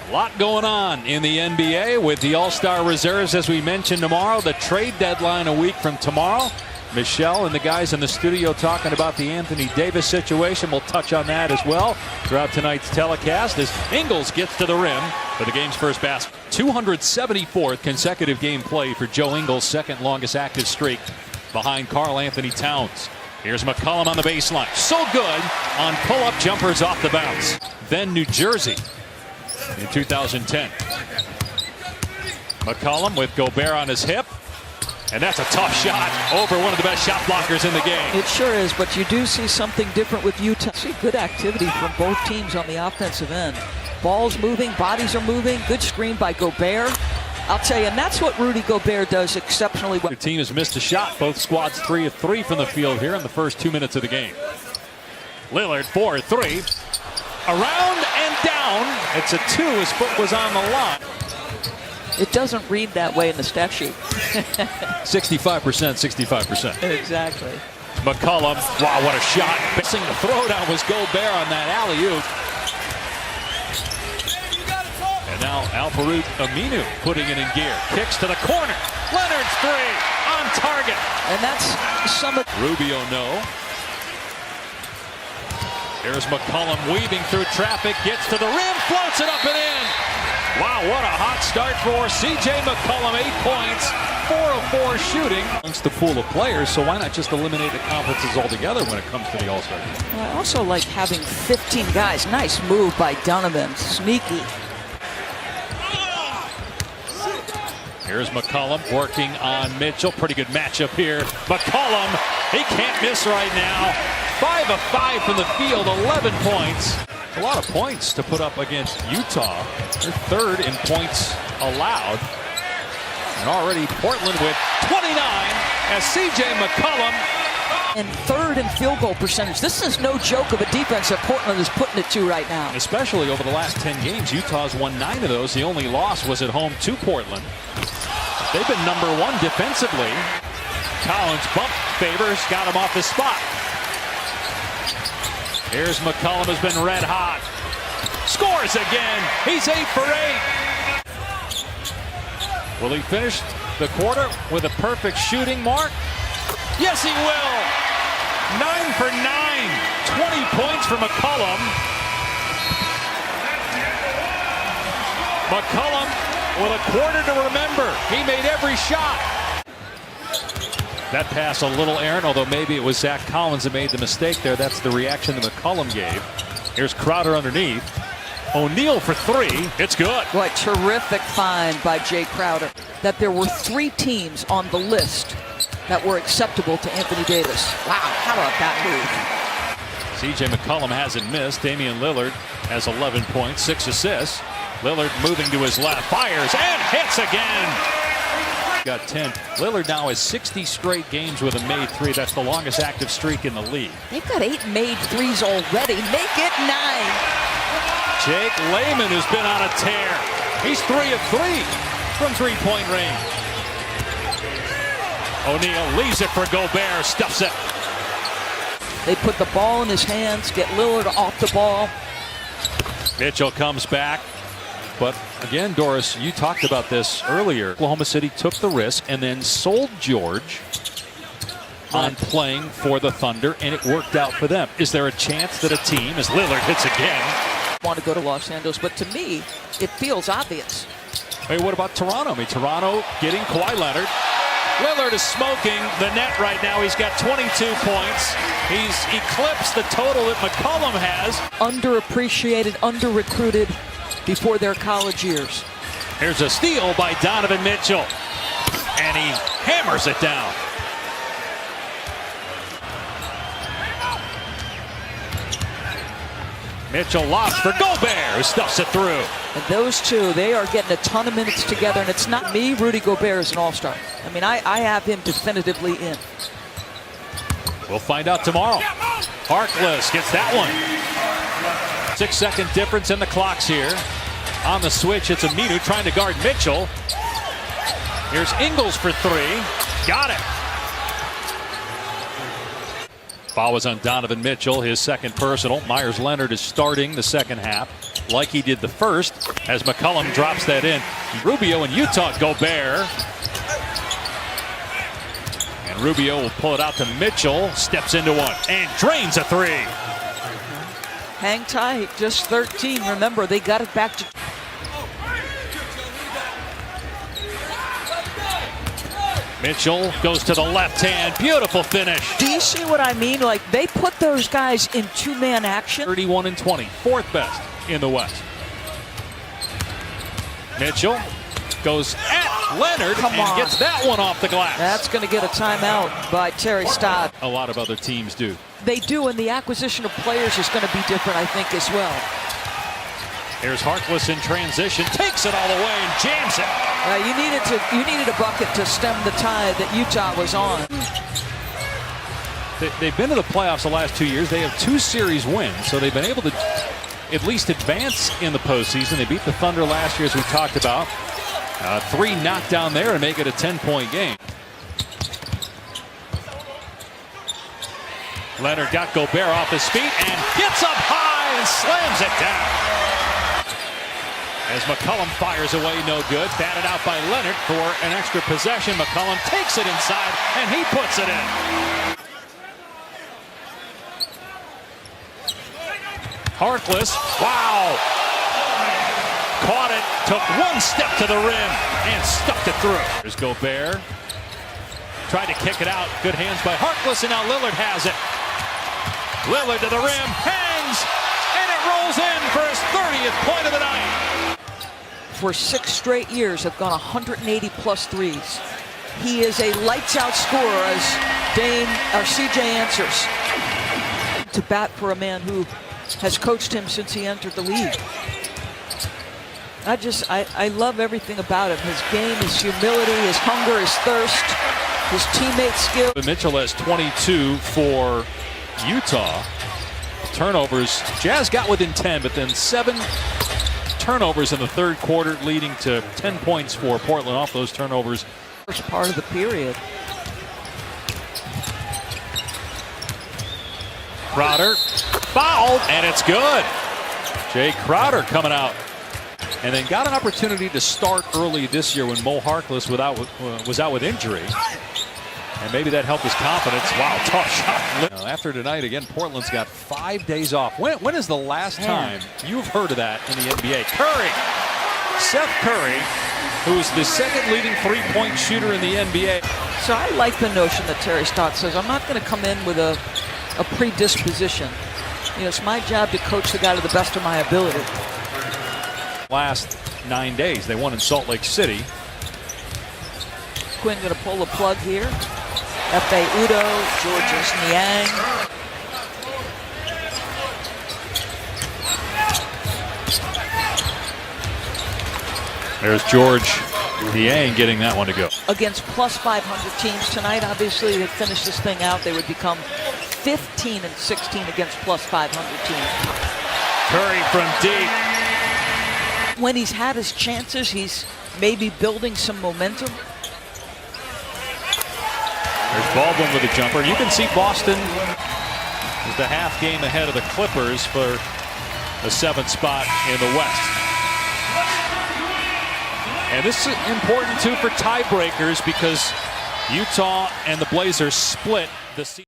A lot going on in the NBA with the All-Star reserves, as we mentioned tomorrow. The trade deadline a week from tomorrow. Michelle and the guys in the studio talking about the Anthony Davis situation. We'll touch on that as well throughout tonight's telecast as Ingles gets to the rim for the game's first basket. 274th consecutive game play for Joe Ingles, second longest active streak behind Karl Anthony Towns. Here's McCollum on the baseline. So good on pull-up jumpers off the bounce. Then New Jersey in 2010. McCollum with Gobert on his hip. And that's a tough shot over one of the best shot blockers in the game. It sure is, but you do see something different with Utah. See good activity from both teams on the offensive end. Ball's moving, bodies are moving. Good screen by Gobert. I'll tell you, and that's what Rudy Gobert does exceptionally well. The team has missed a shot. Both squads 3 of 3 from the field here in the first 2 minutes of the game. Lillard 4 of 3. Around and down. It's a 2. His foot was on the line. It doesn't read that way in the stat sheet. 65%, 65%. Exactly. McCollum, wow, what a shot. Missing the throwdown was Gobert on that alley-oop. And now Al-Farouq Aminu putting it in gear. Kicks to the corner. Leonard's 3 on target. And that's some of Rubio, no. There's McCollum weaving through traffic, gets to the rim, floats it up and in. Wow, what a hot start for C.J. McCollum. 8 points, 4 of 4 shooting. Amongst the pool of players, so why not just eliminate the conferences altogether when it comes to the All-Star game? Well, I also like having 15 guys. Nice move by Donovan. Sneaky. Here's McCollum working on Mitchell. Pretty good matchup here. McCollum, he can't miss right now. 5 of 5 from the field, 11 points. A lot of points to put up against Utah. They're third in points allowed. And already Portland with 29 as C.J. McCollum. And third in field goal percentage. This is no joke of a defense that Portland is putting it to right now. Especially over the last 10 games. Utah's won 9 of those. The only loss was at home to Portland. They've been number 1 defensively. Collins bump Favors, got him off his spot. Here's McCollum, has been red hot. Scores again. He's 8 for 8. Will he finish the quarter with a perfect shooting mark? Yes, he will. 9 for 9. 20 points for McCollum. McCollum with a quarter to remember. He made every shot. That pass a little errant, although maybe it was Zach Collins that made the mistake there. That's the reaction that McCollum gave. Here's Crowder underneath. O'Neal for 3. It's good. What terrific find by Jay Crowder. That there were 3 teams on the list that were acceptable to Anthony Davis. Wow, how about that move? C.J. McCollum hasn't missed. Damian Lillard has 11 points, 6 assists. Lillard moving to his left, fires and hits again. Got 10. Lillard now has 60 straight games with a made 3. That's the longest active streak in the league. They've got 8 made 3s already. Make it 9. Jake Layman has been on a tear. He's 3 of 3 from three-point range. O'Neal leaves it for Gobert, stuffs it. They put the ball in his hands, get Lillard off the ball. Mitchell comes back. But again, Doris, you talked about this earlier. Oklahoma City took the risk and then sold George on playing for the Thunder, and it worked out for them. Is there a chance that a team, as Lillard hits again, want to go to Los Angeles? But to me, it feels obvious. Hey, what about Toronto? I mean, Toronto getting Kawhi Leonard. Lillard is smoking the net right now. He's got 22 points. He's eclipsed the total that McCollum has. Underappreciated, under-recruited before their college years. Here's a steal by Donovan Mitchell. And he hammers it down. Mitchell lost for Gobert, who stuffs it through. And those two, they are getting a ton of minutes together, and it's not me. Rudy Gobert is an all-star. I mean, I have him definitively in. We'll find out tomorrow. Harkless gets that one. 6-second difference in the clocks here. On the switch, it's Aminu trying to guard Mitchell. Here's Ingles for 3. Got it. Foul was on Donovan Mitchell, his second personal. Myers Leonard is starting the second half like he did the first as McCollum drops that in. Rubio and Utah. Gobert. And Rubio will pull it out to Mitchell. Steps into one and drains a three. Hang tight, just 13. Remember, they got it back to... Mitchell goes to the left hand. Beautiful finish. Do you see what I mean? Like, they put those guys in two-man action. 31 and 20, fourth best in the West. Mitchell goes at Leonard and gets that one off the glass. That's going to get a timeout by Terry Stott. A lot of other teams do. They do, and the acquisition of players is going to be different, I think, as well. Here's Harkless in transition, takes it all the way and jams it. You needed a bucket to stem the tide that Utah was on. They've been to the playoffs the last 2 years. They have 2 series wins, so they've been able to at least advance in the postseason. They beat the Thunder last year, as we talked about. 3 knocked down there and make it a 10-point game. Leonard got Gobert off his feet and gets up high and slams it down. As McCollum fires away, no good. Batted out by Leonard for an extra possession. McCollum takes it inside, and he puts it in. Harkless, wow. Caught it, took one step to the rim, and stuffed it through. There's Gobert. Tried to kick it out. Good hands by Harkless, and now Lillard has it. Lillard to the rim, hangs, and it rolls in for his 30th point of the night. For 6 straight years, have gone 180-plus threes. He is a lights-out scorer, as CJ answers. To bat for a man who has coached him since he entered the league. I love everything about him. His game, his humility, his hunger, his thirst, his teammate skill. Mitchell has 22 for Utah. Turnovers, Jazz got within 10, but then 7 turnovers in the third quarter, leading to 10 points for Portland off those turnovers. First part of the period. Crowder fouled, and it's good. Jay Crowder coming out. And then got an opportunity to start early this year when Mo Harkless was out with injury. And maybe that helped his confidence. Wow, tough shot. After tonight, again, Portland's got 5 days off. When is the last time you've heard of that in the NBA? Curry. Seth Curry, who's the second leading three-point shooter in the NBA. So I like the notion that Terry Stott says, I'm not going to come in with a predisposition. You know, it's my job to coach the guy to the best of my ability. Last 9 days, they won in Salt Lake City. Quinn going to pull the plug here. F.A. Udo, Georges Niang. There's George Niang getting that one to go. Against plus 500 teams tonight, obviously, to finish this thing out, they would become 15 and 16 against plus 500 teams. Curry from deep. When he's had his chances, he's maybe building some momentum. There's Baldwin with a jumper. You can see Boston is the half game ahead of the Clippers for the 7th spot in the West. And this is important, too, for tiebreakers because Utah and the Blazers split the season.